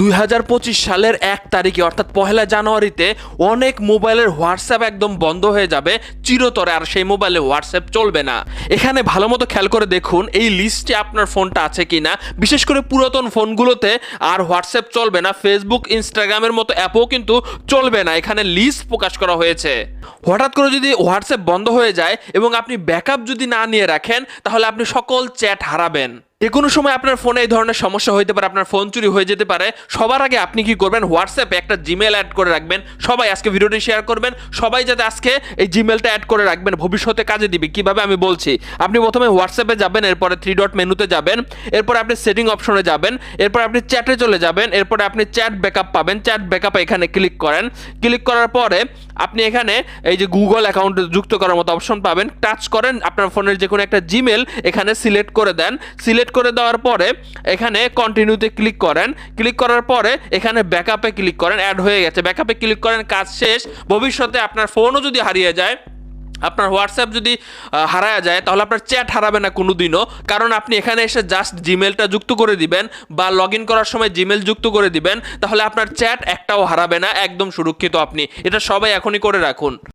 2025 সালের 1 তারিখে অর্থাৎ 1 জানুয়ারিতে অনেক মোবাইলের হোয়াটসঅ্যাপ একদম বন্ধ হয়ে যাবে চিরতরে, আর সেই মোবাইলে হোয়াটসঅ্যাপ চলবে না। এখানে ভালো মতো খেয়াল করে দেখুন এই লিস্টে আপনার ফোনটা আছে কিনা। বিশেষ করে পুরাতন ফোনগুলোতে আর হোয়াটসঅ্যাপ চলবে না, ফেসবুক ইনস্টাগ্রামের মতো অ্যাপও কিন্তু চলবে না। এখানে লিস্ট প্রকাশ করা হয়েছে। হঠাৎ করে যদি হোয়াটসঅ্যাপ বন্ধ হয়ে যায় এবং আপনি ব্যাকআপ যদি না নিয়ে রাখেন, তাহলে আপনি সকল চ্যাট হারাবেন। যে কোনো সময় আপনার ফোনে এই ধরনের সমস্যা হইতে পারে, আপনার ফোন চুরি হয়ে যেতে পারে। সবার আগে আপনি কি করবেন, হোয়াটসঅ্যাপে একটা জিমেল অ্যাড করে রাখবেন। সবাই আজকে ভিডিওটি শেয়ার করবেন, সবাই যাতে আজকে এই জিমেলটা অ্যাড করে রাখবেন, ভবিষ্যতে কাজে দিবে। কিভাবে আমি বলছি। আপনি প্রথমে হোয়াটসঅ্যাপে যাবেন, এরপরে 3 ডট মেনুতে যাবেন, এরপরে আপনি সেটিং অপশনে যাবেন, এরপর আপনি চ্যাটে চলে যাবেন, এরপরে আপনি চ্যাট ব্যাকআপ পাবেন। চ্যাট ব্যাকআপে এখানে ক্লিক করেন। ক্লিক করার পরে আপনি এখানে এই যে গুগল অ্যাকাউন্ট যুক্ত করার মতো অপশন পাবেন। টাচ করেন, আপনার ফোনের যে কোনো একটা জিমেল এখানে সিলেক্ট করে দেন। সিলেক্ট করে দেওয়ার পরে এখানে কন্টিনিউতে ক্লিক করেন। ক্লিক করার পরে এখানে ব্যাকআপে ক্লিক করেন। অ্যাড হয়ে গেছে, ব্যাকআপে ক্লিক করেন, কাজ শেষ। ভবিষ্যতে আপনার ফোনও যদি হারিয়ে যায়, আপনার হোয়াটসঅ্যাপ যদি হারায় যায়, তাহলে আপনার চ্যাট হারাবে না কোনোদিনও। কারণ আপনি এখানে এসে জাস্ট জিমেলটা যুক্ত করে দিবেন বা লগ ইন করার সময় জিমেল যুক্ত করে দিবেন, তাহলে আপনার চ্যাট একটাও হারাবে না, একদম সুরক্ষিত আপনি। এটা সবাই এখনই করে রাখুন।